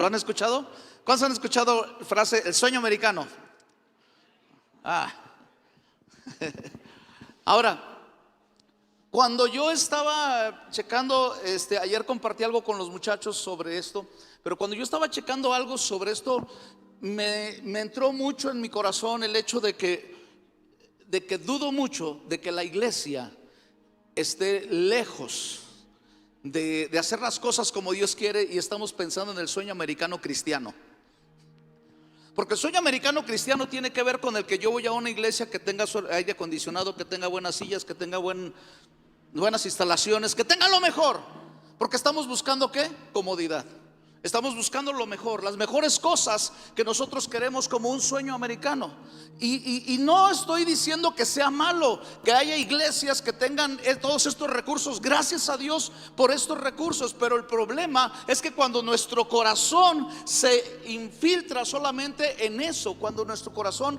¿Lo han escuchado? ¿Cuántos han escuchado la frase el sueño americano? Ahora, cuando yo estaba checando, ayer compartí algo con los muchachos sobre esto, pero cuando yo estaba checando algo sobre esto, me entró mucho en mi corazón el hecho de que dudo mucho de que la iglesia esté lejos de hacer las cosas como Dios quiere, y estamos pensando en el sueño americano cristiano. Porque el sueño americano cristiano tiene que ver con el que yo voy a una iglesia que tenga su aire acondicionado, que tenga buenas sillas, que tenga buenas instalaciones, que tenga lo mejor. Porque estamos buscando ¿qué? Comodidad. Estamos buscando lo mejor, las mejores cosas que nosotros queremos como un sueño americano. Y no estoy diciendo que sea malo que haya iglesias que tengan todos estos recursos. Gracias a Dios por estos recursos. Pero el problema es que cuando nuestro corazón se infiltra solamente en eso, cuando nuestro corazón,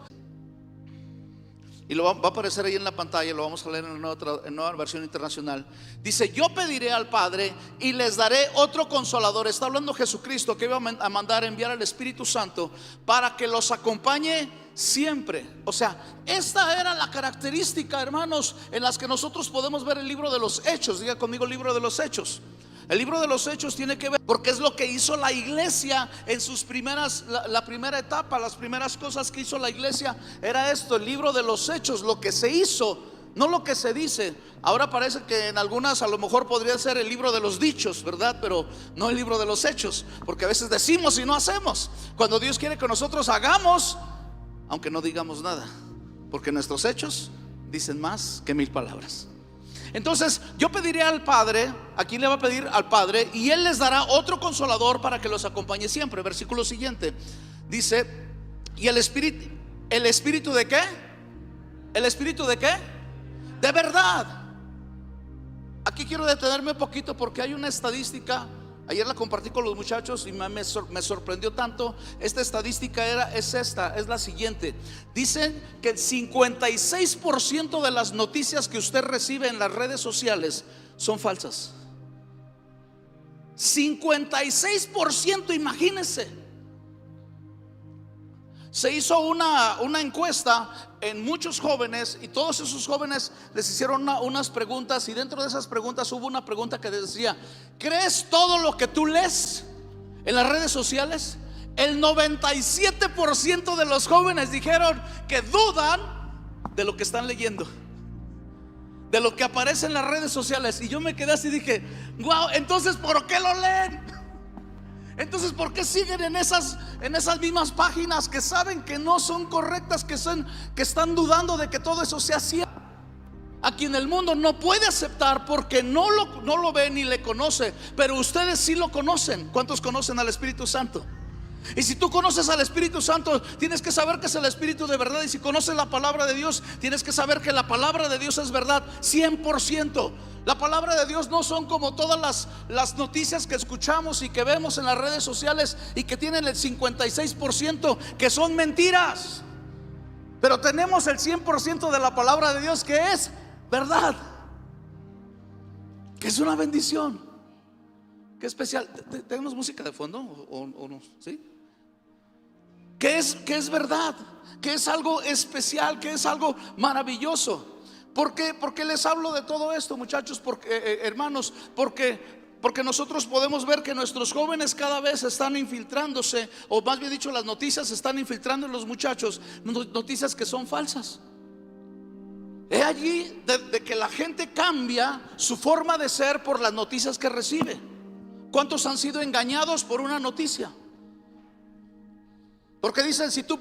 y va a aparecer ahí en la pantalla, lo vamos a leer en nueva versión internacional. Dice: yo pediré al Padre y les daré otro consolador. Está hablando Jesucristo, que iba a mandar enviar al Espíritu Santo para que los acompañe siempre. O sea, esta era la característica, hermanos, en las que nosotros podemos ver el libro de los Hechos. Diga conmigo, el libro de los Hechos. El libro de los Hechos tiene que ver, porque es lo que hizo la iglesia en sus primeras, la primera etapa. Las primeras cosas que hizo la iglesia era esto, el libro de los Hechos, lo que se hizo, no lo que se dice. Ahora parece que en algunas a lo mejor podría ser el libro de los dichos, ¿verdad? Pero no el libro de los hechos, porque a veces decimos y no hacemos, cuando Dios quiere que nosotros hagamos, aunque no digamos nada, porque nuestros hechos dicen más que 1000 palabras. Entonces yo pediré al Padre. Aquí le va a pedir al Padre, y Él les dará otro consolador para que los acompañe siempre. Versículo siguiente dice: ¿y el Espíritu de qué? ¿El Espíritu de qué? De verdad. Aquí quiero detenerme un poquito, porque hay una estadística. Ayer la compartí con los muchachos y me sorprendió tanto. Esta estadística es la siguiente. Dicen que el 56% de las noticias que usted recibe en las redes sociales son falsas. 56%, imagínense. Se hizo una encuesta en muchos jóvenes, y todos esos jóvenes les hicieron unas preguntas, y dentro de esas preguntas hubo una pregunta que decía: ¿crees todo lo que tú lees en las redes sociales? El 97% de los jóvenes dijeron que dudan de lo que están leyendo, de lo que aparece en las redes sociales. Y yo me quedé así y dije: wow, entonces ¿por qué lo leen? Entonces, ¿por qué siguen en esas mismas páginas que saben que no son correctas, que están dudando de que todo eso sea cierto? A quien el mundo no puede aceptar porque no lo ve ni le conoce, pero ustedes sí lo conocen. ¿Cuántos conocen al Espíritu Santo? Y si tú conoces al Espíritu Santo, tienes que saber que es el Espíritu de verdad. Y si conoces la palabra de Dios, tienes que saber que la palabra de Dios es verdad 100%. La palabra de Dios no son como todas las noticias que escuchamos y que vemos en las redes sociales, y que tienen el 56% que son mentiras. Pero tenemos el 100% de la palabra de Dios, que es verdad, que es una bendición. Qué especial. ¿Tenemos música de fondo o no? ¿Sí? Que es verdad, que es algo especial, que es algo maravilloso. ¿Por qué les hablo de todo esto, muchachos? Porque, hermanos, porque nosotros podemos ver que nuestros jóvenes cada vez están infiltrándose, o más bien dicho, las noticias se están infiltrando en los muchachos, noticias que son falsas. Es allí de que la gente cambia su forma de ser por las noticias que recibe. ¿Cuántos han sido engañados por una noticia? Porque dicen: si tú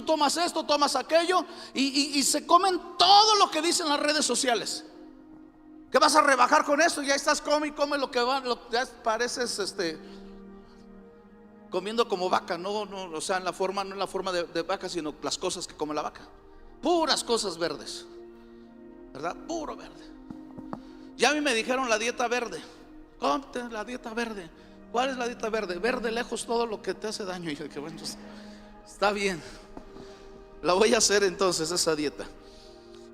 tomas esto, tomas aquello, y se comen todo lo que dicen las redes sociales. Que vas a rebajar con esto, ya estás come lo que va, ya pareces comiendo como vaca, no, o sea, no en la forma de vaca, sino las cosas que come la vaca. Puras cosas verdes, ¿verdad? Puro verde. Ya a mí me dijeron la dieta verde. Cómete la dieta verde. ¿Cuál es la dieta verde? Ver de lejos todo lo que te hace daño. Y dije: que bueno, está bien, la voy a hacer entonces esa dieta.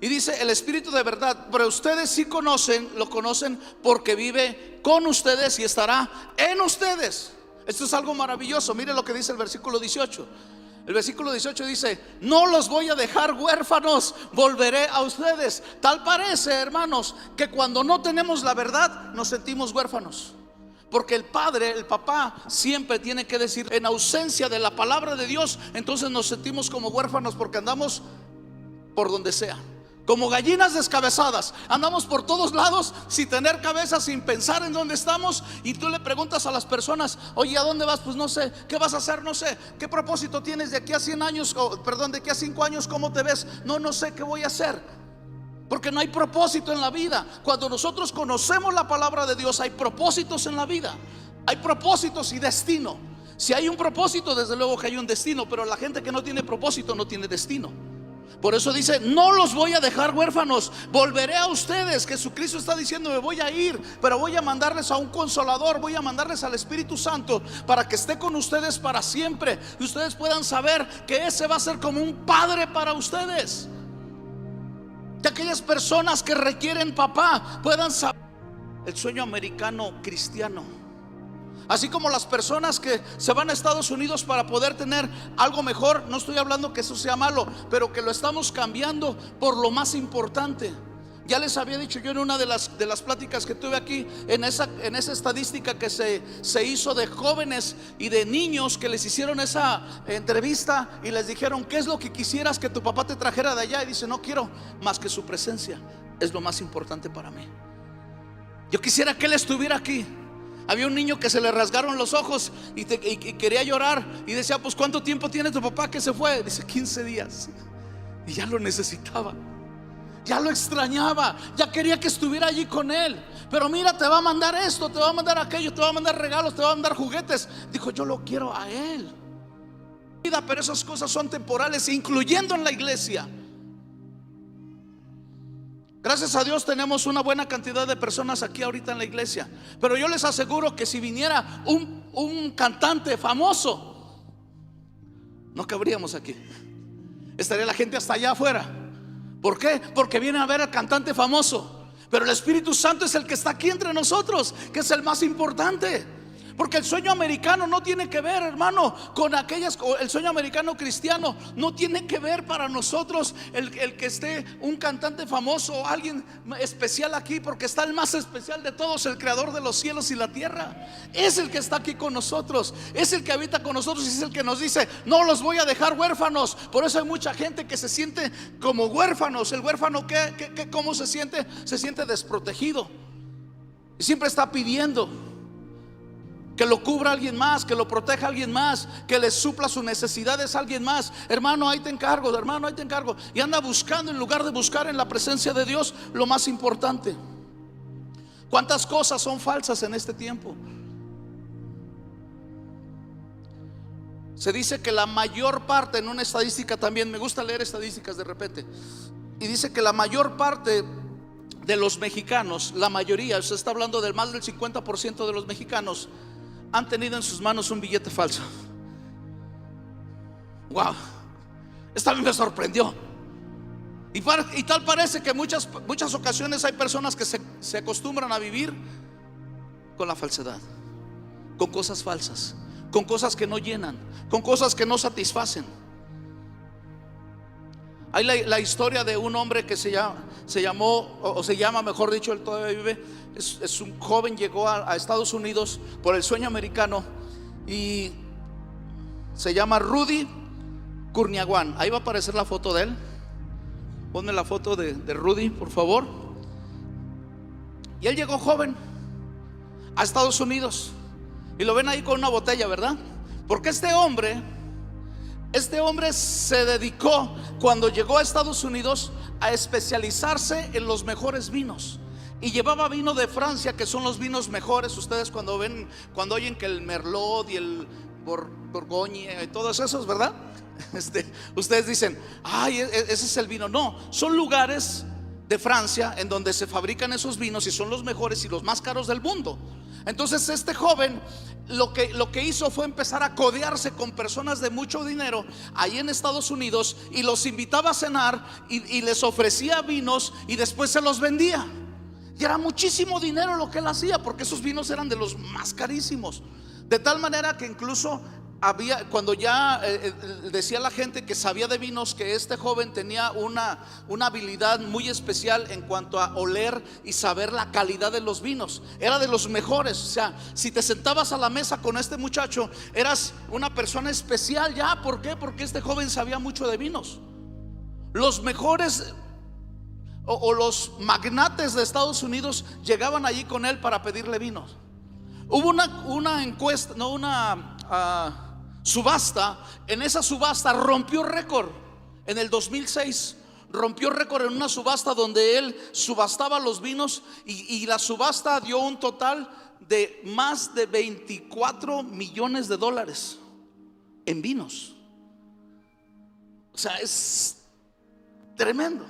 Y dice: el Espíritu de verdad. Pero ustedes sí lo conocen porque vive con ustedes y estará en ustedes. Esto es algo maravilloso. Mire lo que dice el versículo 18. El versículo 18 dice: no los voy a dejar huérfanos, volveré a ustedes. Tal parece, hermanos, que cuando no tenemos la verdad nos sentimos huérfanos, porque el padre, el papá, siempre tiene que decir. En ausencia de la palabra de Dios, entonces nos sentimos como huérfanos, porque andamos por donde sea, como gallinas descabezadas. Andamos por todos lados sin tener cabeza, sin pensar en dónde estamos. Y tú le preguntas a las personas: oye, ¿a dónde vas? Pues no sé. ¿Qué vas a hacer? No sé. ¿Qué propósito tienes de aquí a 100 años? De aquí a 5 años, ¿cómo te ves? No sé qué voy a hacer, porque no hay propósito en la vida. Cuando nosotros conocemos la palabra de Dios, hay propósitos en la vida. Hay propósitos y destino. Si hay un propósito, desde luego que hay un destino. Pero la gente que no tiene propósito no tiene destino. Por eso dice: no los voy a dejar huérfanos, volveré a ustedes. Jesucristo está diciendo: me voy a ir, pero voy a mandarles a un consolador, voy a mandarles al Espíritu Santo, para que esté con ustedes para siempre, y ustedes puedan saber que ese va a ser como un padre para ustedes. Que aquellas personas que requieren papá puedan saber el sueño americano cristiano. Así como las personas que se van a Estados Unidos para poder tener algo mejor. No estoy hablando que eso sea malo, pero que lo estamos cambiando por lo más importante. Ya les había dicho yo en una de las pláticas que tuve aquí, en esa estadística que se hizo de jóvenes y de niños que les hicieron esa entrevista y les dijeron: ¿qué es lo que quisieras que tu papá te trajera de allá? Y dice: no quiero más que su presencia, es lo más importante para mí. Yo quisiera que él estuviera aquí. Había un niño que se le rasgaron los ojos y quería llorar, y decía: pues ¿cuánto tiempo tiene tu papá que se fue? Dice: 15 días. Y ya lo necesitaba, ya lo extrañaba, ya quería que estuviera allí con él. Pero mira, te va a mandar esto, te va a mandar aquello, te va a mandar regalos, te va a mandar juguetes. Dijo: yo lo quiero a él. Pero esas cosas son temporales, incluyendo en la iglesia. Gracias a Dios tenemos una buena cantidad de personas aquí ahorita en la iglesia. Pero yo les aseguro que si viniera un cantante famoso, no cabríamos aquí. Estaría la gente hasta allá afuera. ¿Por qué? Porque vienen a ver al cantante famoso. Pero el Espíritu Santo es el que está aquí entre nosotros, que es el más importante. Porque el sueño americano no tiene que ver, hermano, con el sueño americano cristiano no tiene que ver para nosotros el que esté un cantante famoso o alguien especial aquí, porque está el más especial de todos, el creador de los cielos y la tierra. Es el que está aquí con nosotros, es el que habita con nosotros, y es el que nos dice: no los voy a dejar huérfanos. Por eso hay mucha gente que se siente como huérfanos. El huérfano, ¿cómo se siente? Se siente desprotegido y siempre está pidiendo que lo cubra alguien más, que lo proteja alguien más, que le supla sus necesidades a alguien más. Hermano, ahí te encargo, hermano, ahí te encargo. Y anda buscando, en lugar de buscar en la presencia de Dios lo más importante. ¿Cuántas cosas son falsas en este tiempo? Se dice que la mayor parte, en una estadística también, me gusta leer estadísticas de repente, y dice que la mayor parte de los mexicanos, la mayoría, se está hablando del más del 50% de los mexicanos, han tenido en sus manos un billete falso. Wow, esta a mí me sorprendió. Y tal parece que muchas ocasiones hay personas que se acostumbran a vivir con la falsedad, con cosas falsas, con cosas que no llenan, con cosas que no satisfacen. Hay la historia de un hombre que se llama, mejor dicho, él todavía vive. Es un joven, llegó a Estados Unidos por el sueño americano y se llama Rudy Kurniawan. Ahí va a aparecer la foto de él. Ponme la foto de Rudy, por favor. Y él llegó joven a Estados Unidos, y lo ven ahí con una botella, ¿verdad? Porque este hombre se dedicó, cuando llegó a Estados Unidos, a especializarse en los mejores vinos. Y llevaba vino de Francia, que son los vinos mejores. Ustedes cuando oyen que el Merlot y el Borgoña y todos esos, ¿verdad? Ustedes dicen: ay, ese es el vino. No, son lugares de Francia en donde se fabrican esos vinos, y son los mejores y los más caros del mundo. Entonces este joven lo que hizo fue empezar a codearse con personas de mucho dinero ahí en Estados Unidos, y los invitaba a cenar y les ofrecía vinos, y después se los vendía. Y era muchísimo dinero lo que él hacía, porque esos vinos eran de los más carísimos. De tal manera que incluso había, cuando ya decía la gente que sabía de vinos, que este joven tenía una habilidad muy especial en cuanto a oler y saber la calidad de los vinos. Era de los mejores. O sea, si te sentabas a la mesa con este muchacho, eras una persona especial ya. ¿Por qué? Porque este joven sabía mucho de vinos. Los mejores o los magnates de Estados Unidos llegaban allí con él para pedirle vinos. Hubo una encuesta, no, una subasta. En esa subasta rompió récord. En el 2006 rompió récord en una subasta donde él subastaba los vinos, y la subasta dio un total de más de 24 millones de dólares en vinos. O sea, es tremendo.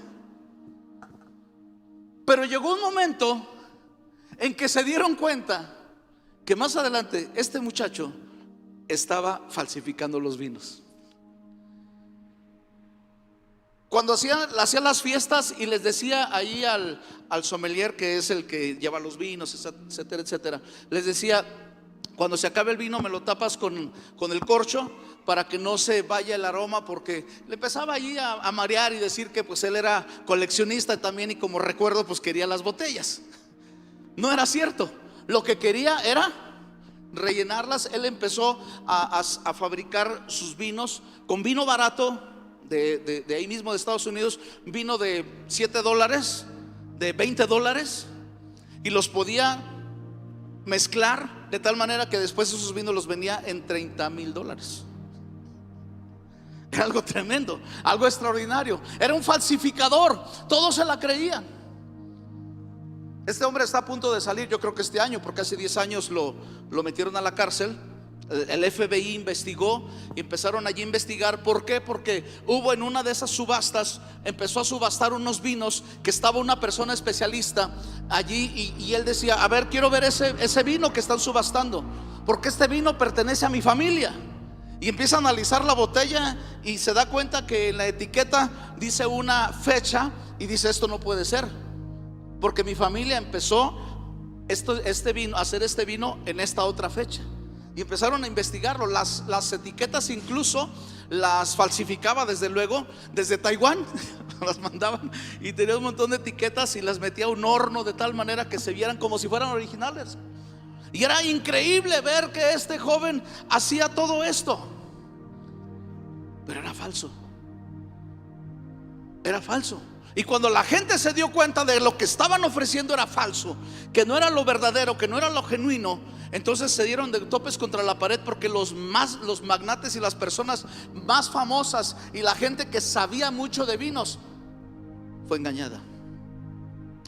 Pero llegó un momento en que se dieron cuenta que más adelante este muchacho estaba falsificando los vinos. Cuando hacía las fiestas y les decía ahí al sommelier, que es el que lleva los vinos, etcétera, etcétera, les decía: cuando se acabe el vino me lo tapas con el corcho para que no se vaya el aroma, porque le empezaba allí a marear y decir que pues él era coleccionista también, y como recuerdo pues quería las botellas. No era cierto. Lo que quería era rellenarlas. Él empezó a fabricar sus vinos con vino barato de ahí mismo de Estados Unidos, vino de $7, de $20, y los podía mezclar de tal manera que después esos vinos los vendía en $30,000. Era algo tremendo, algo extraordinario. Era un falsificador, todos se la creían. Este hombre está a punto de salir, yo creo que este año, porque hace 10 años lo metieron a la cárcel. El FBI investigó y empezaron allí a investigar. ¿Por qué? Porque hubo en una de esas subastas, empezó a subastar unos vinos que estaba una persona especialista allí, y él decía: a ver, quiero ver ese vino que están subastando, porque este vino pertenece a mi familia. Y empieza a analizar la botella y se da cuenta que en la etiqueta dice una fecha, y dice: esto no puede ser, porque mi familia empezó a hacer este vino en esta otra fecha. Y empezaron a investigarlo. Las etiquetas incluso las falsificaba, desde luego, desde Taiwán. Las mandaban y tenía un montón de etiquetas y las metía a un horno de tal manera que se vieran como si fueran originales. Y era increíble ver que este joven hacía todo esto, pero era falso. Era falso. Y cuando la gente se dio cuenta de lo que estaban ofreciendo era falso, que no era lo verdadero, que no era lo genuino, entonces se dieron de topes contra la pared, porque los magnates y las personas más famosas y la gente que sabía mucho de vinos fue engañada.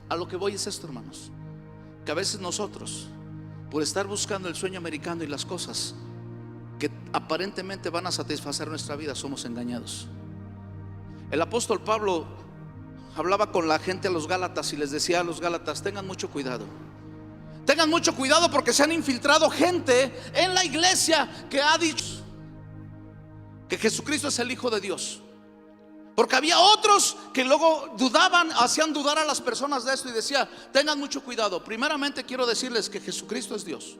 A lo que voy es esto, hermanos, que a veces nosotros, por estar buscando el sueño americano y las cosas que aparentemente van a satisfacer nuestra vida, somos engañados. El apóstol Pablo hablaba con la gente, a los Gálatas, y les decía a los Gálatas: tengan mucho cuidado. Tengan mucho cuidado, porque se han infiltrado gente en la iglesia que ha dicho que Jesucristo es el Hijo de Dios. Porque había otros que luego dudaban, hacían dudar a las personas de esto, y decía: tengan mucho cuidado. Primeramente quiero decirles que Jesucristo es Dios,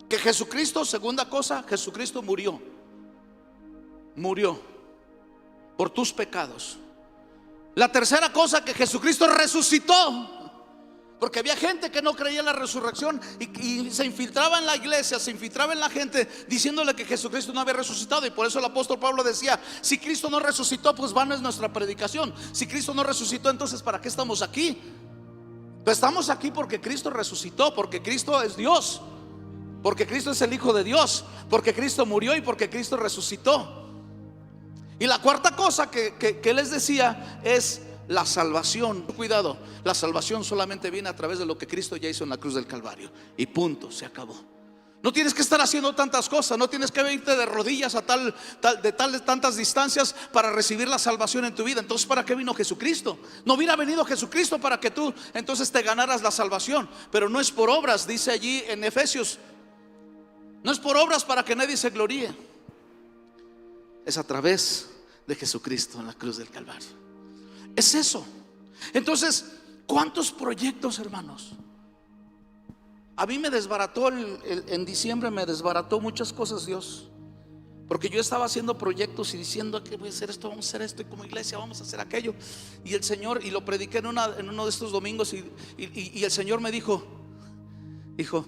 que Jesucristo, segunda cosa, Jesucristo murió por tus pecados. La tercera cosa, que Jesucristo resucitó, porque había gente que no creía en la resurrección y se infiltraba en la iglesia, se infiltraba en la gente diciéndole que Jesucristo no había resucitado. Y por eso el apóstol Pablo decía: si Cristo no resucitó, pues vana es nuestra predicación. Si Cristo no resucitó, entonces ¿para qué estamos aquí? Pues estamos aquí porque Cristo resucitó, porque Cristo es Dios, porque Cristo es el Hijo de Dios, porque Cristo murió y porque Cristo resucitó. Y la cuarta cosa que les decía es la salvación. Cuidado, la salvación solamente viene a través de lo que Cristo ya hizo en la cruz del Calvario, y punto, se acabó. No tienes que estar haciendo tantas cosas, no tienes que irte de rodillas a tantas distancias para recibir la salvación en tu vida. Entonces, ¿para qué vino Jesucristo? No hubiera venido Jesucristo para que tú entonces te ganaras la salvación. Pero no es por obras, dice allí en Efesios, no es por obras para que nadie se gloríe. Es a través de Jesucristo en la cruz del Calvario. Es eso. Entonces, ¿cuántos proyectos, hermanos? A mí me desbarató en diciembre, me desbarató muchas cosas Dios. Porque yo estaba haciendo proyectos y diciendo que voy a hacer esto, vamos a hacer esto, y como iglesia vamos a hacer aquello. Y el Señor, y lo prediqué en uno de estos domingos, y el Señor me dijo: hijo,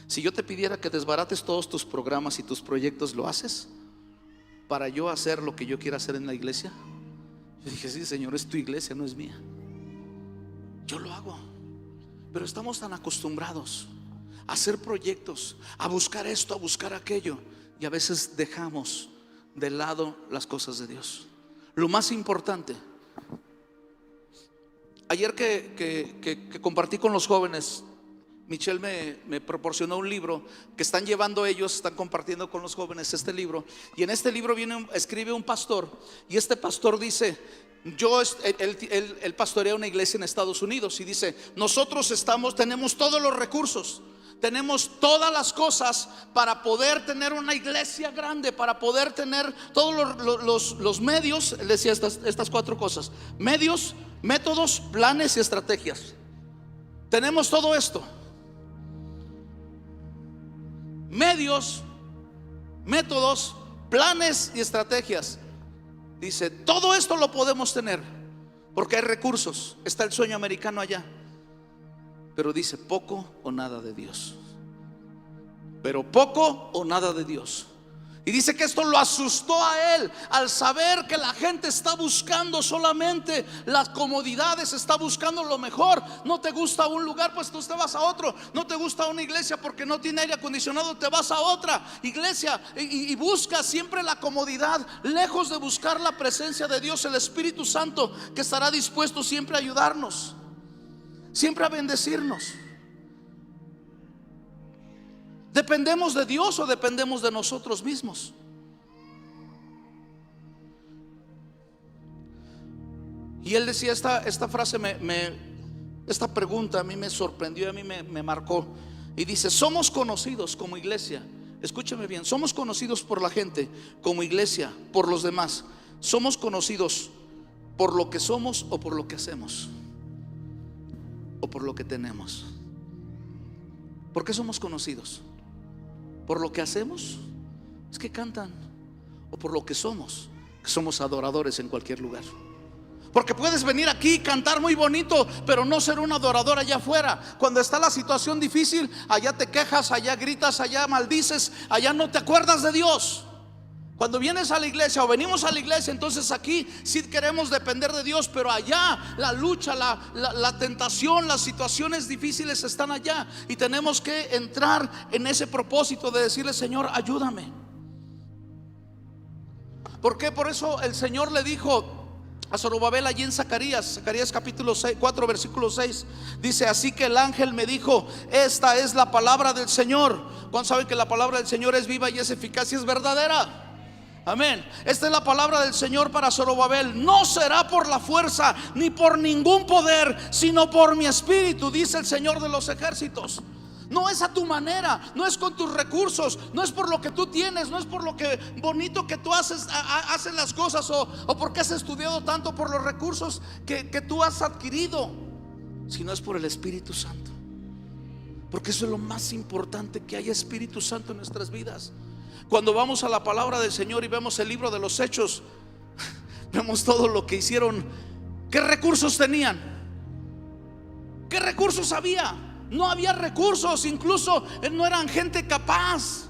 si yo te pidiera que desbarates todos tus programas y tus proyectos, ¿lo haces para yo hacer lo que yo quiera hacer en la iglesia? Yo dije: sí, Señor, es tu iglesia, no es mía. Yo lo hago. Pero estamos tan acostumbrados a hacer proyectos, a buscar esto, a buscar aquello, y a veces dejamos de lado las cosas de Dios. Lo más importante, ayer que compartí con los jóvenes, Michelle me proporcionó un libro que están llevando ellos, están compartiendo con los jóvenes este libro. Y en este libro escribe un pastor, y este pastor dice: él pastorea una iglesia en Estados Unidos, y dice: nosotros tenemos todos los recursos, tenemos todas las cosas para poder tener una iglesia grande, para poder tener todos los medios. Él decía estas 4 cosas: medios, métodos, planes y estrategias. Tenemos todo esto: medios, métodos, planes y estrategias. Dice: todo esto lo podemos tener porque hay recursos. Está el sueño americano allá. Pero dice: poco o nada de Dios. Pero poco o nada de Dios. Y dice que esto lo asustó a él, al saber que la gente está buscando solamente las comodidades, está buscando lo mejor. No te gusta un lugar, pues tú te vas a otro. No te gusta una iglesia porque no tiene aire acondicionado, te vas a otra iglesia y buscas siempre la comodidad, lejos de buscar la presencia de Dios, el Espíritu Santo, que estará dispuesto siempre a ayudarnos, siempre a bendecirnos. ¿Dependemos de Dios o dependemos de nosotros mismos? Y él decía esta frase, esta pregunta a mí me sorprendió, a mí me marcó. Y dice: somos conocidos como iglesia, escúchame bien, somos conocidos por la gente como iglesia, por los demás. Somos conocidos por lo que somos o por lo que hacemos o por lo que tenemos. ¿Por qué somos conocidos? ¿Por lo que hacemos? Es que cantan. ¿O por lo que somos? Que somos adoradores en cualquier lugar. Porque puedes venir aquí y cantar muy bonito, pero no ser un adorador allá afuera. Cuando está la situación difícil, allá te quejas, allá gritas, allá maldices, allá no te acuerdas de Dios. Cuando vienes a la iglesia o venimos a la iglesia, entonces aquí sí queremos depender de Dios, pero allá la lucha, la tentación, las situaciones difíciles están allá. Y tenemos que entrar en ese propósito de decirle: Señor, ayúdame. ¿Por qué? Por eso el Señor le dijo a Zorobabel allí en Zacarías capítulo 4 versículo 6. Dice: así que el ángel me dijo: esta es la palabra del Señor. ¿Cuántos saben que la palabra del Señor es viva y es eficaz y es verdadera? Amén. Esta es la palabra del Señor para Zorobabel: no será por la fuerza ni por ningún poder, sino por mi espíritu, dice el Señor de los ejércitos. No es a tu manera, no es con tus recursos, no es por lo que tú tienes, no es por lo que bonito que tú haces las cosas, o porque has estudiado tanto, por los recursos que tú has adquirido, sino es por el Espíritu Santo. Porque eso es lo más importante, que haya Espíritu Santo en nuestras vidas. Cuando vamos a la palabra del Señor y vemos el libro de los Hechos, vemos todo lo que hicieron. ¿Qué recursos tenían? ¿Qué recursos había? No había recursos, incluso no eran gente capaz.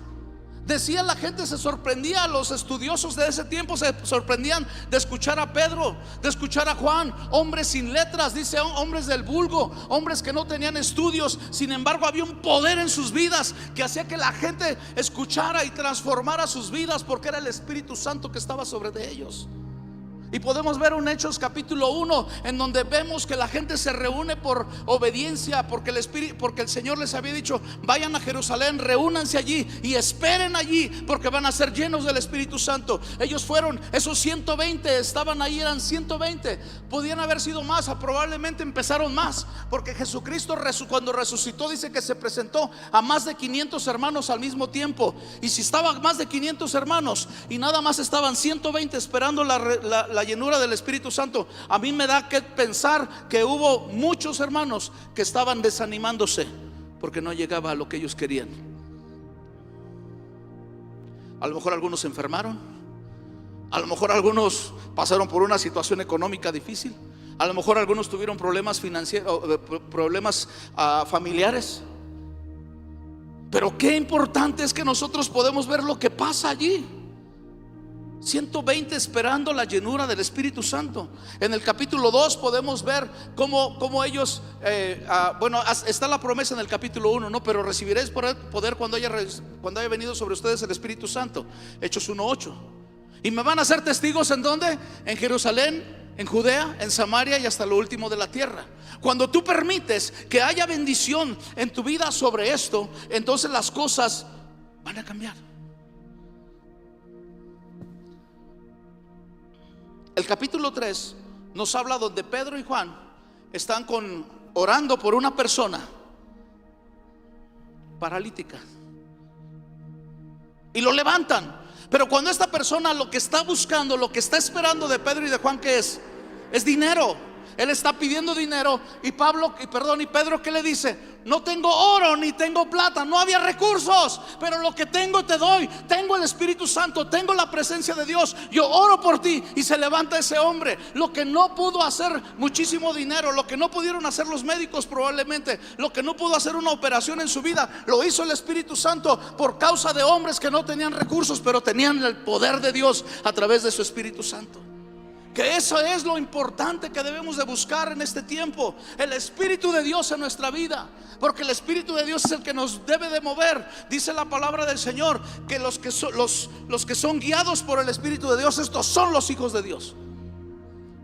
Decía la gente, se sorprendía, los estudiosos de ese tiempo se sorprendían de escuchar a Pedro, de escuchar a Juan, hombres sin letras, dice, hombres del vulgo, hombres que no tenían estudios. Sin embargo, había un poder en sus vidas que hacía que la gente escuchara y transformara sus vidas, porque era el Espíritu Santo que estaba sobre de ellos. Y podemos ver en Hechos capítulo 1, en donde vemos que la gente se reúne por obediencia, porque el Señor les había dicho: vayan a Jerusalén, reúnanse allí y esperen allí, porque van a ser llenos del Espíritu Santo. Ellos fueron, esos 120 estaban ahí, eran 120. Podían haber sido más, probablemente empezaron más, porque Jesucristo cuando resucitó dice que se presentó a más de 500 hermanos al mismo tiempo. Y si estaban más de 500 hermanos y nada más estaban 120 esperando la llenura del Espíritu Santo, a mí me da que pensar que hubo muchos hermanos que estaban desanimándose, porque no llegaba a lo que ellos querían. A lo mejor algunos se enfermaron, a lo mejor algunos pasaron por una situación económica difícil, a lo mejor algunos tuvieron problemas financieros, problemas familiares. Pero qué importante es que nosotros podemos ver lo que pasa allí. 120 esperando la llenura del Espíritu Santo. En el capítulo 2 podemos ver cómo ellos, bueno, está la promesa en el capítulo 1, ¿no? Pero recibiréis poder cuando haya venido sobre ustedes el Espíritu Santo. Hechos 1:8. Y me van a ser testigos, ¿en dónde? En Jerusalén, en Judea, en Samaria y hasta lo último de la tierra. Cuando tú permites que haya bendición en tu vida sobre esto, entonces las cosas van a cambiar. El capítulo 3 nos habla donde Pedro y Juan están orando por una persona paralítica y lo levantan. Pero cuando esta persona lo que está buscando, lo que está esperando de Pedro y de Juan, ¿qué es? Es dinero. Él está pidiendo dinero y Pedro, ¿qué le dice? No tengo oro ni tengo plata, no había recursos, pero lo que tengo te doy. Tengo el Espíritu Santo, tengo la presencia de Dios, yo oro por ti. Y se levanta ese hombre. Lo que no pudo hacer muchísimo dinero, lo que no pudieron hacer los médicos probablemente, lo que no pudo hacer una operación en su vida, lo hizo el Espíritu Santo por causa de hombres que no tenían recursos, pero tenían el poder de Dios a través de su Espíritu Santo. Que eso es lo importante que debemos de buscar en este tiempo, el Espíritu de Dios en nuestra vida, porque el Espíritu de Dios es el que nos debe de mover. Dice la palabra del Señor que los que son guiados por el Espíritu de Dios, estos son los hijos de Dios.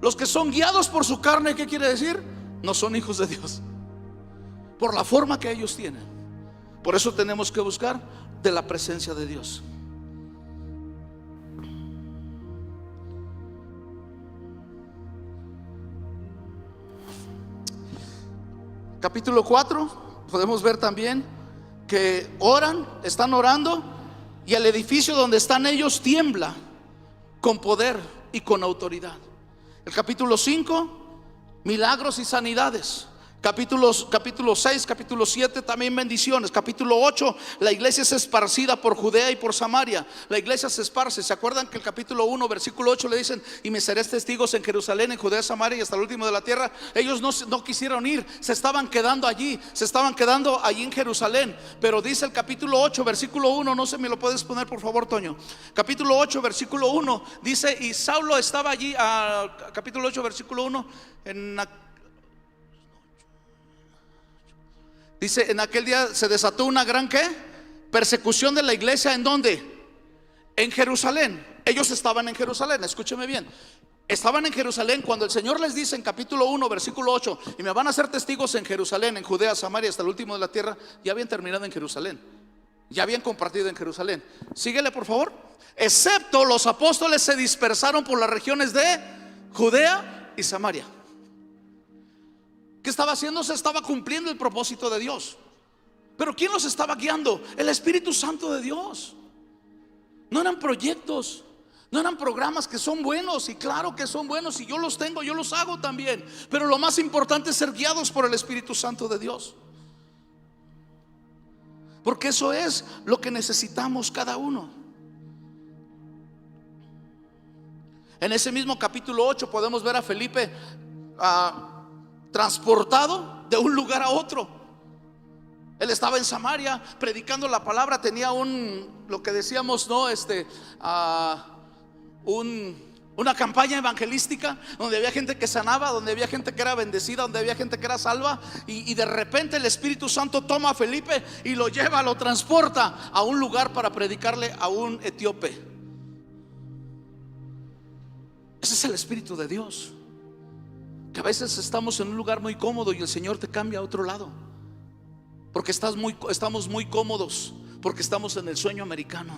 Los que son guiados por su carne, ¿qué quiere decir? No son hijos de Dios, por la forma que ellos tienen. Por eso tenemos que buscar de la presencia de Dios. Capítulo 4, podemos ver también que están orando, y el edificio donde están ellos tiembla con poder y con autoridad. El capítulo 5, milagros y sanidades. Capítulo 6, capítulo 7 también bendiciones. Capítulo 8, la iglesia es esparcida por Judea y por Samaria. La iglesia se esparce. ¿Se acuerdan que el capítulo 1 versículo 8 le dicen: y me seréis testigos en Jerusalén, en Judea, Samaria y hasta el último de la tierra? Ellos no quisieron ir, se estaban quedando allí en Jerusalén. Pero dice el capítulo 8 versículo 1, no sé, me lo puedes poner por favor, Toño. Capítulo 8 versículo 1 dice: y Saulo estaba allí, capítulo 8 versículo 1, dice: en aquel día se desató una gran ¿qué? Persecución de la iglesia. ¿En dónde? En Jerusalén. Ellos estaban en Jerusalén, escúcheme bien. Estaban en Jerusalén cuando el Señor les dice en capítulo 1 versículo 8: y me van a hacer testigos en Jerusalén, en Judea, Samaria hasta el último de la tierra. Ya habían terminado en Jerusalén, ya habían compartido en Jerusalén. Síguele por favor. Excepto los apóstoles se dispersaron por las regiones de Judea y Samaria. ¿Qué estaba haciendo? Se estaba cumpliendo el propósito de Dios. Pero ¿quién los estaba guiando? El Espíritu Santo de Dios. No eran proyectos, no eran programas, que son buenos, y claro que son buenos, y yo los tengo, yo los hago también. Pero lo más importante es ser guiados por el Espíritu Santo de Dios, porque eso es lo que necesitamos cada uno. En ese mismo capítulo 8 podemos ver a Felipe transportado de un lugar a otro. Él estaba en Samaria predicando la palabra. Tenía lo que decíamos, ¿no? Una campaña evangelística donde había gente que sanaba, donde había gente que era bendecida, donde había gente que era salva. Y de repente el Espíritu Santo toma a Felipe y lo lleva, lo transporta a un lugar para predicarle a un etíope. Ese es el Espíritu de Dios. Que a veces estamos en un lugar muy cómodo y el Señor te cambia a otro lado, porque estamos muy cómodos, porque estamos en el sueño americano.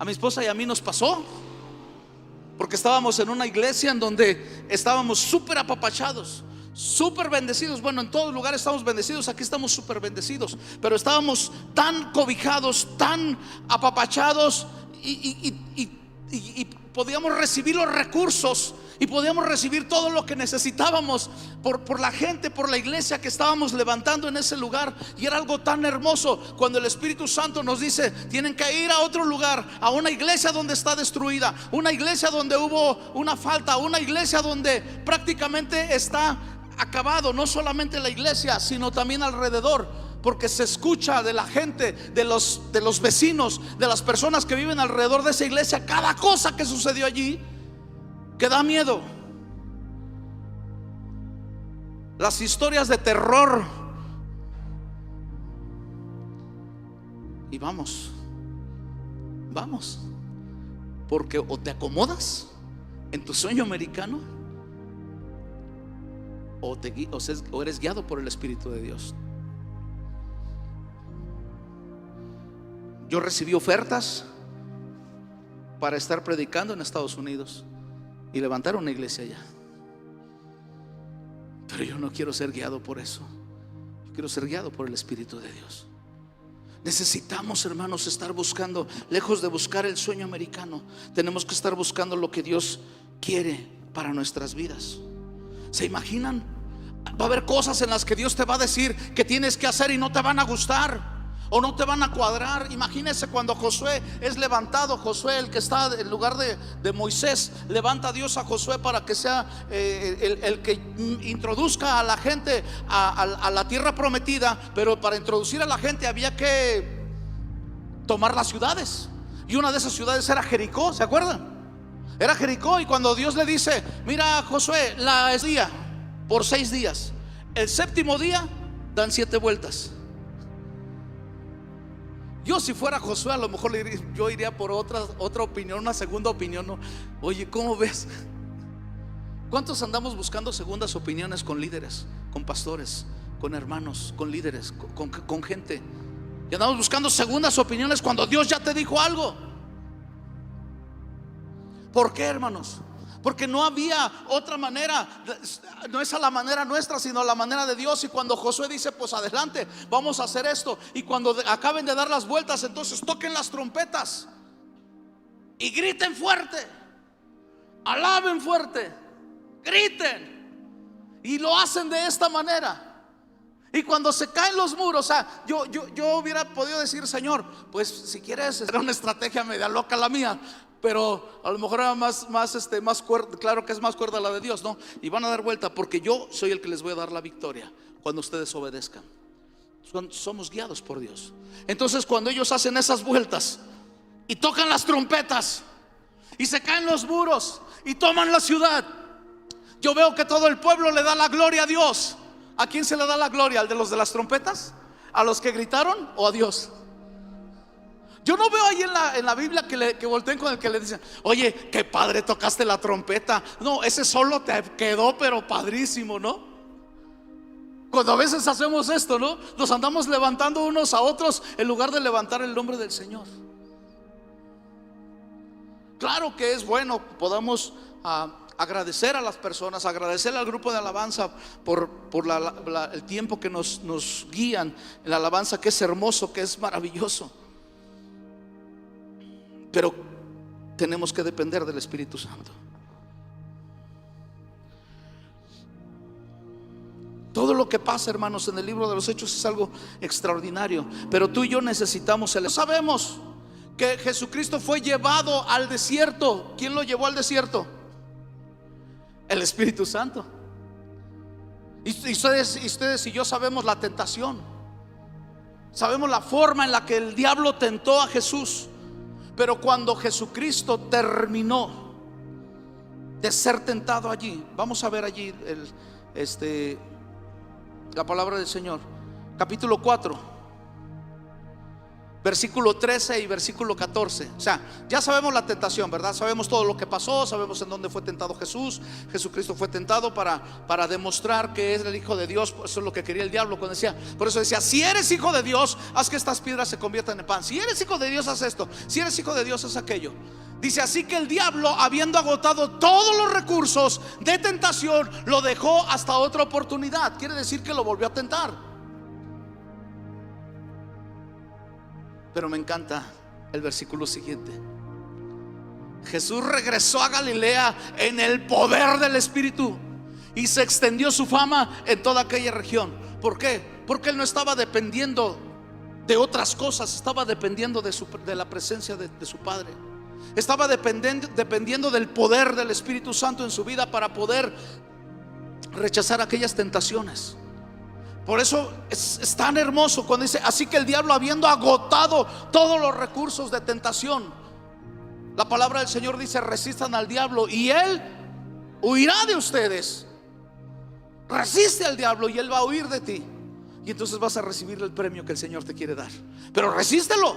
A mi esposa y a mí nos pasó, porque estábamos en una iglesia en donde estábamos súper apapachados, súper bendecidos. Bueno, en todos lugares estamos bendecidos, aquí estamos súper bendecidos, pero estábamos tan cobijados, tan apapachados, y podíamos recibir los recursos y podíamos recibir todo lo que necesitábamos por la gente, por la iglesia que estábamos levantando en ese lugar. Y era algo tan hermoso cuando el Espíritu Santo nos dice: tienen que ir a otro lugar, a una iglesia donde está destruida, una iglesia donde hubo una falta, una iglesia donde prácticamente está acabado, no solamente la iglesia, sino también alrededor, porque se escucha de la gente, de los vecinos, de las personas que viven alrededor de esa iglesia, cada cosa que sucedió allí, que da miedo. Las historias de terror. Y vamos, porque o te acomodas en tu sueño americano, o eres guiado por el Espíritu de Dios. Yo recibí ofertas para estar predicando en Estados Unidos y levantar una iglesia allá, pero yo no quiero ser guiado por eso. Yo quiero ser guiado por el Espíritu de Dios. Necesitamos, hermanos, estar buscando, lejos de buscar el sueño americano, tenemos que estar buscando lo que Dios quiere para nuestras vidas. ¿Se imaginan? Va a haber cosas en las que Dios te va a decir que tienes que hacer y no te van a gustar o no te van a cuadrar. Imagínense cuando Josué es levantado, Josué, el que está en lugar de Moisés, levanta a Dios a Josué para que sea el que introduzca a la gente a la tierra prometida. Pero para introducir a la gente había que tomar las ciudades, y una de esas ciudades era Jericó. ¿Se acuerdan? Era Jericó. Y cuando Dios le dice: mira, Josué, la es día por 6 días, el séptimo día dan 7 vueltas. Yo, si fuera Josué, a lo mejor yo iría por otra opinión, una segunda opinión, ¿no? Oye, ¿cómo ves? ¿Cuántos andamos buscando segundas opiniones con líderes, con pastores, con hermanos, con líderes, con gente? Y andamos buscando segundas opiniones cuando Dios ya te dijo algo. ¿Por qué, hermanos? Porque no había otra manera. No es a la manera nuestra, sino a la manera de Dios. Y cuando Josué dice: pues adelante, vamos a hacer esto, y cuando acaben de dar las vueltas, entonces toquen las trompetas y griten fuerte, alaben fuerte, griten. Y lo hacen de esta manera. Y cuando se caen los muros, o sea, yo hubiera podido decir: Señor, pues si quieres, era una estrategia media loca la mía, pero a lo mejor era más cuerda. Claro que es más cuerda la de Dios, ¿no? Y van a dar vuelta, porque yo soy el que les voy a dar la victoria cuando ustedes obedezcan. Somos guiados por Dios. Entonces, cuando ellos hacen esas vueltas y tocan las trompetas y se caen los muros y toman la ciudad, yo veo que todo el pueblo le da la gloria a Dios. ¿A quién se le da la gloria? ¿Al de los de las trompetas? ¿A los que gritaron o a Dios? Yo no veo ahí en la Biblia que volteen con el que le dicen: oye, qué padre tocaste la trompeta. No, ese solo te quedó pero padrísimo, ¿no? Cuando a veces hacemos esto, ¿no? Nos andamos levantando unos a otros en lugar de levantar el nombre del Señor. Claro que es bueno, podamos agradecer a las personas, agradecer al grupo de alabanza por el tiempo que nos guían en la alabanza, que es hermoso, que es maravilloso. Pero tenemos que depender del Espíritu Santo. Todo lo que pasa, hermanos, en el libro de los Hechos es algo extraordinario. Pero tú y yo necesitamos Sabemos que Jesucristo fue llevado al desierto. ¿Quién lo llevó al desierto? El Espíritu Santo. Y ustedes y yo sabemos la tentación. Sabemos la forma en la que el diablo tentó a Jesús. Pero cuando Jesucristo terminó de ser tentado allí, vamos a ver allí la palabra del Señor, capítulo 4, versículo 13 y versículo 14. O sea, ya sabemos la tentación, ¿verdad? Sabemos todo lo que pasó, sabemos en dónde fue tentado Jesús. Jesucristo fue tentado para demostrar que es el Hijo de Dios. Eso es lo que quería el diablo cuando decía. Por eso decía: si eres hijo de Dios, haz que estas piedras se conviertan en pan. Si eres hijo de Dios, haz esto. Si eres hijo de Dios, haz aquello. Dice: así que el diablo, habiendo agotado todos los recursos de tentación, lo dejó hasta otra oportunidad. Quiere decir que lo volvió a tentar. Pero me encanta el versículo siguiente. Jesús regresó a Galilea en el poder del Espíritu y se extendió su fama en toda aquella región. ¿Por qué? Porque él no estaba dependiendo de otras cosas, estaba dependiendo de la presencia de su Padre. Estaba dependiendo del poder del Espíritu Santo en su vida para poder rechazar aquellas tentaciones. Por eso es tan hermoso cuando dice: así que el diablo, habiendo agotado todos los recursos de tentación, la palabra del Señor dice: resistan al diablo y él huirá de ustedes. Resiste al diablo y él va a huir de ti, y entonces vas a recibir el premio que el Señor te quiere dar. Pero resístelo,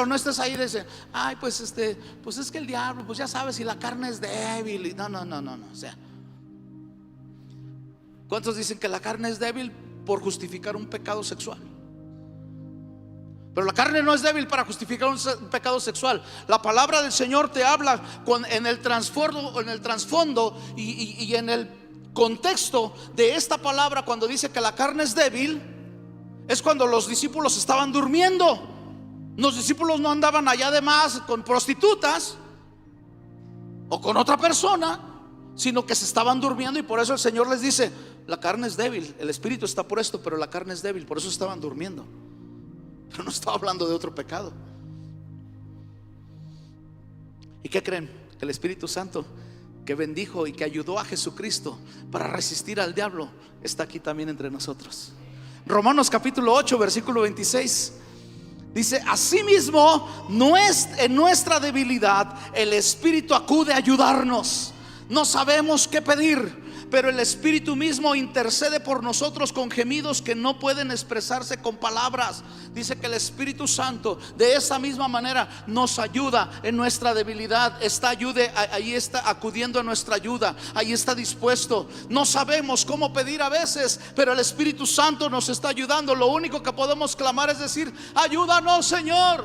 no estés ahí y dices: ay, pues es que el diablo, pues ya sabes, si la carne es débil. Y no. O sea, ¿cuántos dicen que la carne es débil por justificar un pecado sexual? Pero la carne no es débil para justificar un pecado sexual. La palabra del Señor te habla en el trasfondo y en el contexto de esta palabra. Cuando dice que la carne es débil, es cuando los discípulos estaban durmiendo. Los discípulos no andaban allá además con prostitutas o con otra persona, sino que se estaban durmiendo. Y por eso el Señor les dice: la carne es débil, el espíritu está presto, pero la carne es débil. Por eso estaban durmiendo. Pero no estaba hablando de otro pecado. ¿Y qué creen? Que el Espíritu Santo, que bendijo y que ayudó a Jesucristo para resistir al diablo, está aquí también entre nosotros. Romanos capítulo 8 versículo 26 dice: asimismo, en nuestra debilidad el Espíritu acude a ayudarnos. No sabemos qué pedir, pero el Espíritu mismo intercede por nosotros con gemidos que no pueden expresarse con palabras. Dice que el Espíritu Santo de esa misma manera nos ayuda en nuestra debilidad. Ahí está acudiendo a nuestra ayuda, ahí está dispuesto. No sabemos cómo pedir a veces, pero el Espíritu Santo nos está ayudando. Lo único que podemos clamar es decir: ayúdanos, Señor,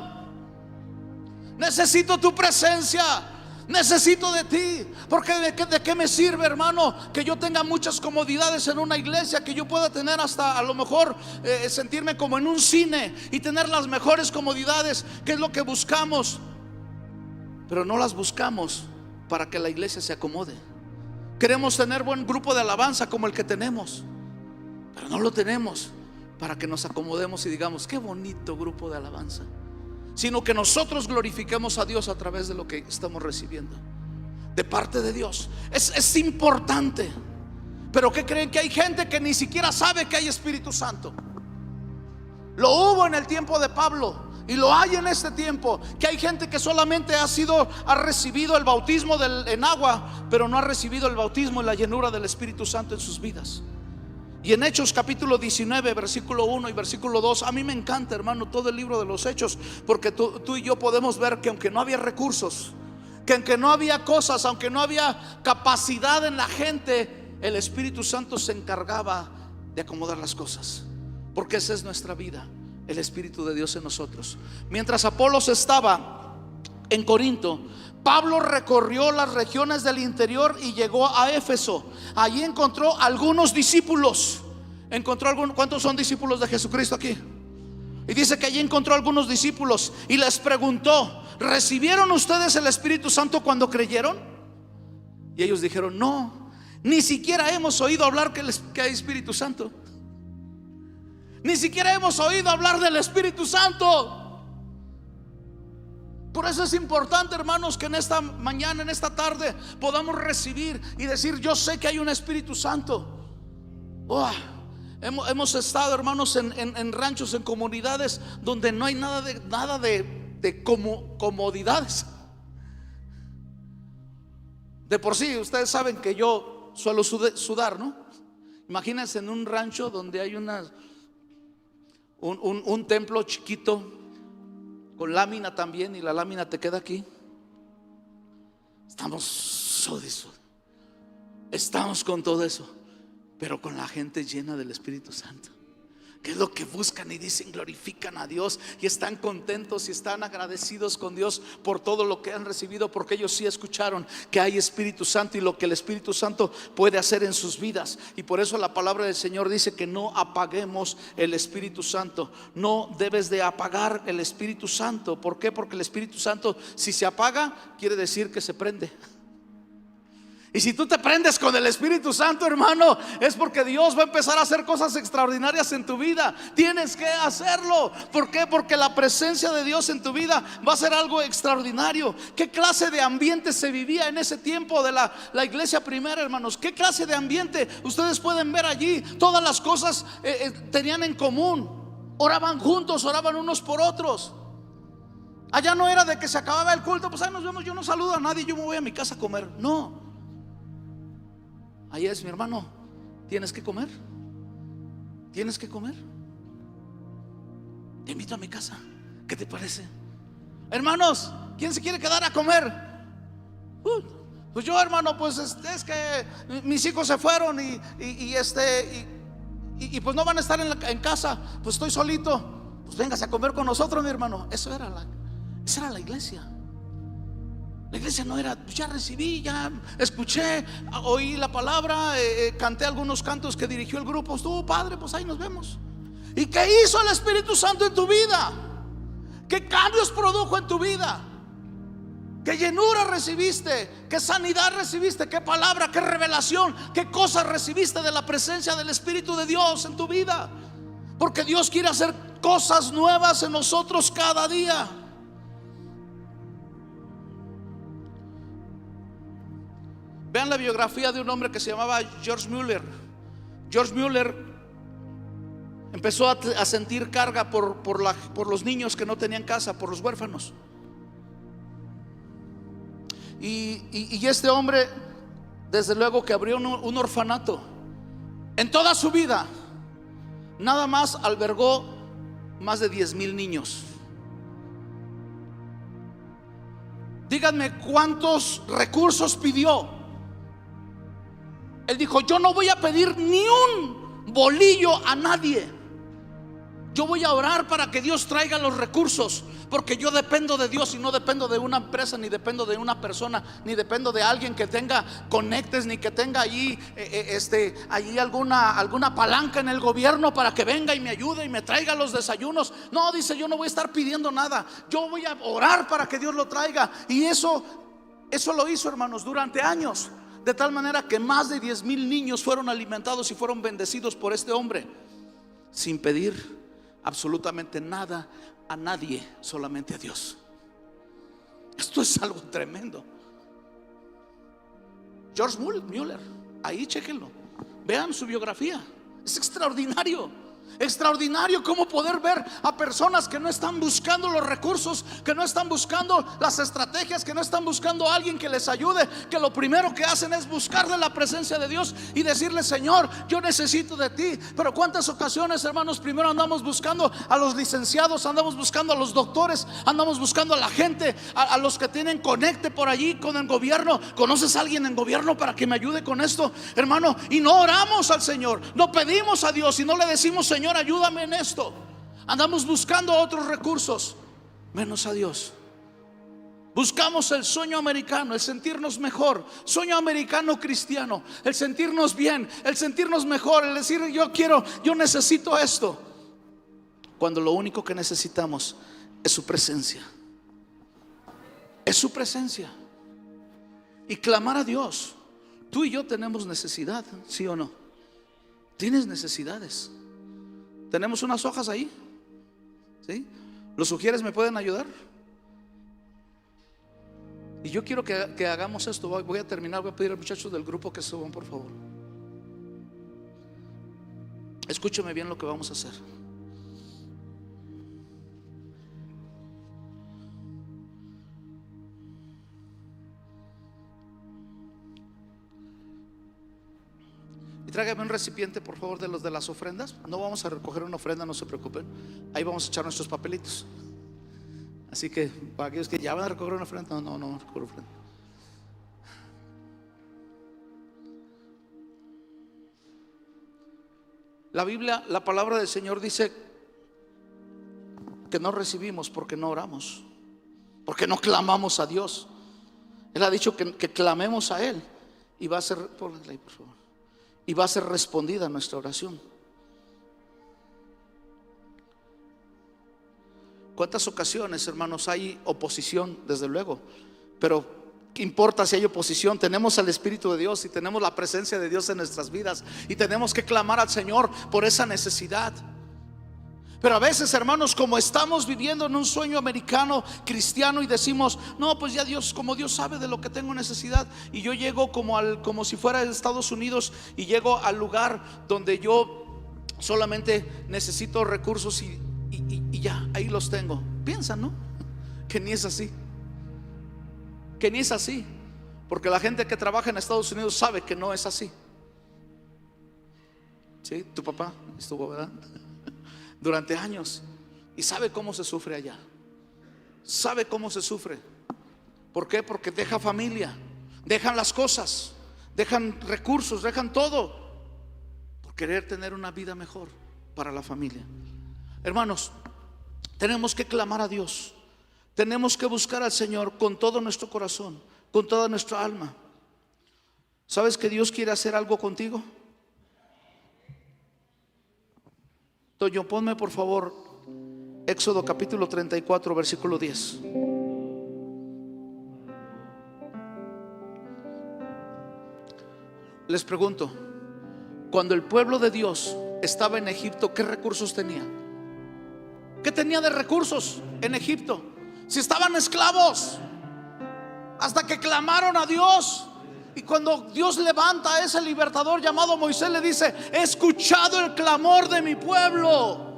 necesito tu presencia. Necesito de ti, porque ¿de qué me sirve, hermano, que yo tenga muchas comodidades en una iglesia, que yo pueda tener hasta a lo mejor sentirme como en un cine y tener las mejores comodidades, que es lo que buscamos? Pero no las buscamos para que la iglesia se acomode. Queremos tener buen grupo de alabanza como el que tenemos, pero no lo tenemos para que nos acomodemos y digamos: qué bonito grupo de alabanza. Sino que nosotros glorifiquemos a Dios a través de lo que estamos recibiendo de parte de Dios. Es importante. Pero ¿qué creen? Que hay gente que ni siquiera sabe que hay Espíritu Santo. Lo hubo en el tiempo de Pablo y lo hay en este tiempo. Que hay gente que solamente ha recibido el bautismo en agua, pero no ha recibido el bautismo y la llenura del Espíritu Santo en sus vidas. Y en Hechos capítulo 19 versículo 1 y versículo 2, a mí me encanta, hermano, todo el libro de los Hechos, porque tú y yo podemos ver que aunque no había recursos, que aunque no había cosas, aunque no había capacidad en la gente, el Espíritu Santo se encargaba de acomodar las cosas, porque esa es nuestra vida, el Espíritu de Dios en nosotros. Mientras Apolos estaba en Corinto, Pablo recorrió las regiones del interior y llegó a Éfeso. Allí encontró algunos discípulos. ¿Cuántos son discípulos de Jesucristo aquí? Y dice que allí encontró algunos discípulos y les preguntó: ¿recibieron ustedes el Espíritu Santo cuando creyeron? Y ellos dijeron: no, ni siquiera hemos oído hablar que hay Espíritu Santo. Ni siquiera hemos oído hablar del Espíritu Santo. Por eso es importante, hermanos, que en esta mañana, en esta tarde, podamos recibir y decir: yo sé que hay un Espíritu Santo. Hemos estado, hermanos, en ranchos, en comunidades donde no hay nada de comodidades. De por sí, ustedes saben que yo suelo sudar, ¿no? Imagínense en un rancho donde hay un templo chiquito con lámina también, y la lámina te queda aquí. Estamos con todo eso, pero con la gente llena del Espíritu Santo, ¿Qué es lo que buscan? Y dicen, glorifican a Dios y están contentos y están agradecidos con Dios por todo lo que han recibido, porque ellos sí escucharon que hay Espíritu Santo y lo que el Espíritu Santo puede hacer en sus vidas. Y por eso la palabra del Señor dice que no apaguemos el Espíritu Santo. No debes de apagar el Espíritu Santo. ¿Por qué? Porque el Espíritu Santo, si se apaga, quiere decir que se prende. Y si tú te prendes con el Espíritu Santo, hermano, es porque Dios va a empezar a hacer cosas extraordinarias en tu vida. Tienes que hacerlo. ¿Por qué? Porque la presencia de Dios en tu vida va a ser algo extraordinario. ¿Qué clase de ambiente se vivía en ese tiempo de la iglesia primera, hermanos? ¿Qué clase de ambiente? Ustedes pueden ver allí, todas las cosas tenían en común. Oraban juntos, oraban unos por otros. Allá no era de que se acababa el culto, pues ahí nos vemos, yo no saludo a nadie, yo me voy a mi casa a comer. No. Ahí es, mi hermano, tienes que comer. Tienes que comer. Te invito a mi casa. ¿Qué te parece? Hermanos, ¿quién se quiere quedar a comer? Pues yo, hermano, pues es que mis hijos se fueron y pues no van a estar en casa. Pues estoy solito. Pues véngase a comer con nosotros, mi hermano. Esa era la iglesia. La iglesia no era, ya recibí, ya escuché, oí la palabra, canté algunos cantos que dirigió el grupo. Estuvo padre, pues ahí nos vemos. ¿Y qué hizo el Espíritu Santo en tu vida? ¿Qué cambios produjo en tu vida? ¿Qué llenura recibiste? ¿Qué sanidad recibiste? ¿Qué palabra? ¿Qué revelación? ¿Qué cosas recibiste de la presencia del Espíritu de Dios en tu vida? Porque Dios quiere hacer cosas nuevas en nosotros cada día. Vean la biografía de un hombre que se llamaba George Mueller. George Mueller empezó a sentir carga por los niños que no tenían casa, por los huérfanos. Y este hombre, desde luego que abrió un orfanato. En toda su vida, nada más albergó más de 10,000 niños. Díganme cuántos recursos pidió. Él dijo, yo no voy a pedir ni un bolillo a nadie. Yo voy a orar para que Dios traiga los recursos, porque yo dependo de Dios y no dependo de una empresa, ni dependo de una persona, ni dependo de alguien que tenga conectes, ni que tenga allí alguna palanca en el gobierno para que venga y me ayude y me traiga los desayunos. No, dice, yo no voy a estar pidiendo nada. Yo voy a orar para que Dios lo traiga. Y eso lo hizo, hermanos, durante años. De tal manera que más de 10,000 niños fueron alimentados y fueron bendecidos por este hombre, sin pedir absolutamente nada a nadie, solamente a Dios. Esto es algo tremendo. George Mueller, ahí chéquenlo, vean su biografía. Es extraordinario. Extraordinario cómo poder ver a personas que no están buscando los recursos, que no están buscando las estrategias, que no están buscando a alguien que les ayude, que lo primero que hacen es buscar de la presencia de Dios y decirle, Señor, yo necesito de ti. Pero cuántas ocasiones, hermanos, primero andamos buscando a los licenciados, andamos buscando a los doctores, andamos buscando a la gente, a los que tienen conecte por allí con el gobierno. ¿Conoces a alguien en gobierno para que me ayude con esto, hermano? Y no oramos al Señor, no pedimos a Dios y no le decimos, Señor, ayúdame en esto. Andamos buscando otros recursos menos a Dios. Buscamos el sueño americano, el sentirnos mejor, sueño americano cristiano, el sentirnos bien, el sentirnos mejor, el decir yo necesito esto, cuando lo único que necesitamos es su presencia. Es su presencia. Y clamar a Dios. Tú y yo tenemos necesidad, ¿sí o no? Tienes necesidades. Tenemos unas hojas ahí, ¿sí? ¿Los sugieres me pueden ayudar? Y yo quiero que hagamos esto. Voy a terminar, voy a pedir a los muchachos del grupo que suban, por favor. Escúcheme bien lo que vamos a hacer. Y tráigame un recipiente, por favor, de los de las ofrendas. No vamos a recoger una ofrenda, no se preocupen. Ahí vamos a echar nuestros papelitos. Así que para aquellos que ya van a recoger una ofrenda, no van a recoger ofrenda. La Biblia, la palabra del Señor dice que no recibimos porque no oramos, porque no clamamos a Dios. Él ha dicho que clamemos a Él y va a ser, ponle ahí, por favor, y va a ser respondida nuestra oración. ¿Cuántas ocasiones, hermanos, hay oposición? Desde luego, pero ¿qué importa si hay oposición? Tenemos al Espíritu de Dios y tenemos la presencia de Dios en nuestras vidas, y tenemos que clamar al Señor por esa necesidad. Pero a veces, hermanos, como estamos viviendo en un sueño americano cristiano y decimos, no, pues ya Dios, como Dios sabe de lo que tengo necesidad, y yo llego como si fuera de Estados Unidos, y llego al lugar donde yo solamente necesito recursos y ya, ahí los tengo. Piensan, ¿no? Que ni es así. Que ni es así. Porque la gente que trabaja en Estados Unidos sabe que no es así. ¿Sí? Tu papá estuvo, ¿verdad? Durante años, y sabe cómo se sufre allá. Sabe cómo se sufre. ¿Por qué? Porque deja familia, dejan las cosas, dejan recursos, dejan todo por querer tener una vida mejor para la familia. Hermanos, tenemos que clamar a Dios. Tenemos que buscar al Señor con todo nuestro corazón, con toda nuestra alma. ¿Sabes que Dios quiere hacer algo contigo? Toño, ponme por favor Éxodo capítulo 34, versículo 10. Les pregunto, cuando el pueblo de Dios estaba en Egipto, ¿qué recursos tenía? ¿Qué tenía de recursos en Egipto? Si estaban esclavos, hasta que clamaron a Dios. Y cuando Dios levanta a ese libertador llamado Moisés, le dice: he escuchado el clamor de mi pueblo.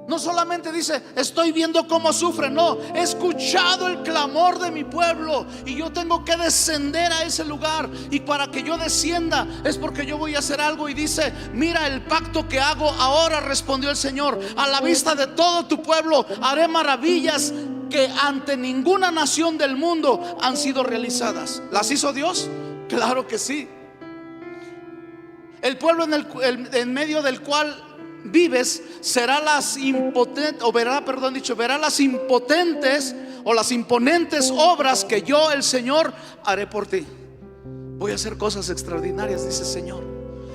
No solamente dice estoy viendo cómo sufre, no, he escuchado el clamor de mi pueblo, y yo tengo que descender a ese lugar. Y para que yo descienda es porque yo voy a hacer algo. Y dice: mira el pacto que hago ahora, respondió el Señor, a la vista de todo tu pueblo haré maravillas que ante ninguna nación del mundo han sido realizadas. ¿Las hizo Dios? Claro que sí. El pueblo en medio del cual vives será las impotentes, o verá, perdón, dicho, verá las impotentes o las imponentes obras que yo, el Señor, haré por ti. Voy a hacer cosas extraordinarias, dice el Señor.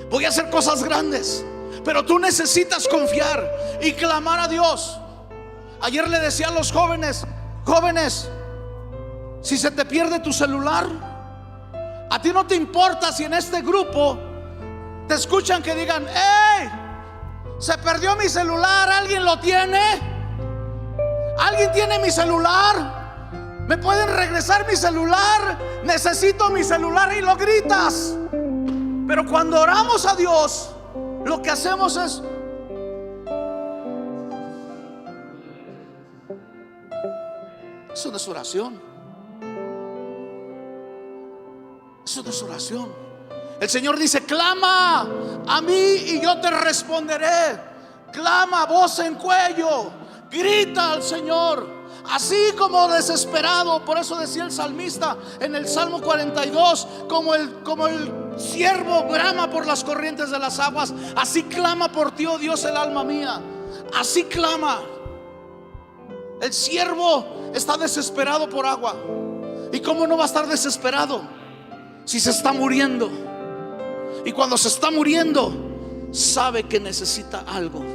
Voy a hacer cosas grandes, pero tú necesitas confiar y clamar a Dios. Ayer le decía a los jóvenes, si se te pierde tu celular, a ti no te importa si en este grupo te escuchan que digan: ¡hey! Se perdió mi celular, ¿alguien lo tiene? ¿Alguien tiene mi celular? ¿Me pueden regresar mi celular? Necesito mi celular, y lo gritas. Pero cuando oramos a Dios, lo que hacemos es: eso no es oración. Eso no es oración. El Señor dice: clama a mí y yo te responderé. Clama a voz en cuello, grita al Señor, así como desesperado. Por eso decía el salmista en el Salmo 42: como el siervo brama por las corrientes de las aguas, así clama por ti, oh Dios, el alma mía. Así clama. El siervo está desesperado por agua. ¿Y cómo no va a estar desesperado si se está muriendo? Y cuando se está muriendo, sabe que necesita algo.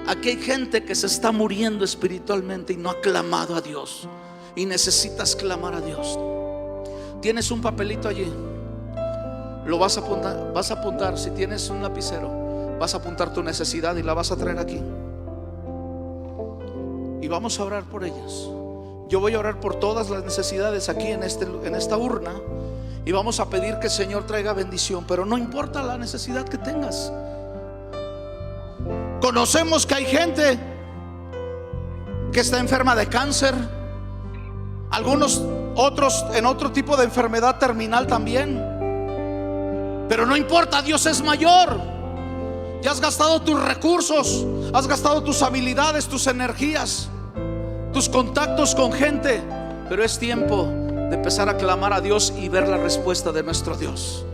Aquí hay gente que se está muriendo espiritualmente y no ha clamado a Dios, y necesitas clamar a Dios. Tienes un papelito allí, lo vas a apuntar. Si tienes un lapicero, vas a apuntar tu necesidad y la vas a traer aquí, y vamos a orar por ellas. Yo voy a orar por todas las necesidades aquí en esta urna, y vamos a pedir que el Señor traiga bendición. Pero no importa la necesidad que tengas. Conocemos que hay gente que está enferma de cáncer, algunos otros en otro tipo de enfermedad terminal también. Pero no importa, Dios es mayor. Ya has gastado tus recursos, has gastado tus habilidades, tus energías, tus contactos con gente, pero es tiempo de empezar a clamar a Dios y ver la respuesta de nuestro Dios.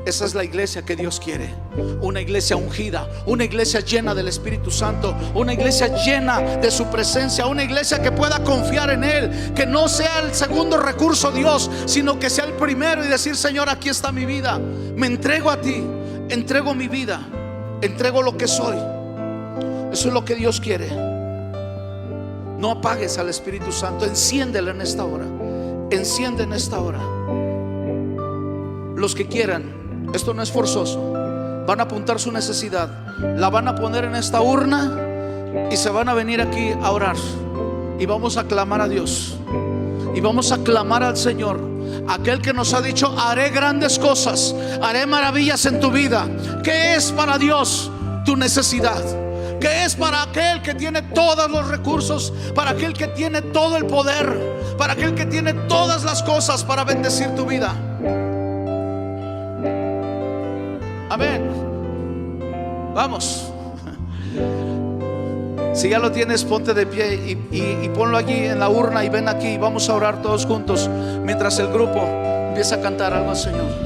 Esa es la iglesia que Dios quiere. Una iglesia ungida, una iglesia llena del Espíritu Santo, una iglesia llena de su presencia, una iglesia que pueda confiar en Él, que no sea el segundo recurso Dios, sino que sea el primero, y decir: Señor, aquí está mi vida, me entrego a ti, entrego mi vida, entrego lo que soy. Eso es lo que Dios quiere. No apagues al Espíritu Santo, enciéndelo en esta hora. Enciende en esta hora. Los que quieran, esto no es forzoso, van a apuntar su necesidad, la van a poner en esta urna y se van a venir aquí a orar. Y vamos a clamar a Dios, y vamos a clamar al Señor, aquel que nos ha dicho: haré grandes cosas, haré maravillas en tu vida. ¿Qué es para Dios tu necesidad? ¿Qué es para aquel que tiene todos los recursos, para aquel que tiene todo el poder, para aquel que tiene todas las cosas para bendecir tu vida? Amén. Vamos. Si ya lo tienes, ponte de pie y ponlo allí en la urna, y ven aquí. Vamos a orar todos juntos mientras el grupo empieza a cantar algo al Señor.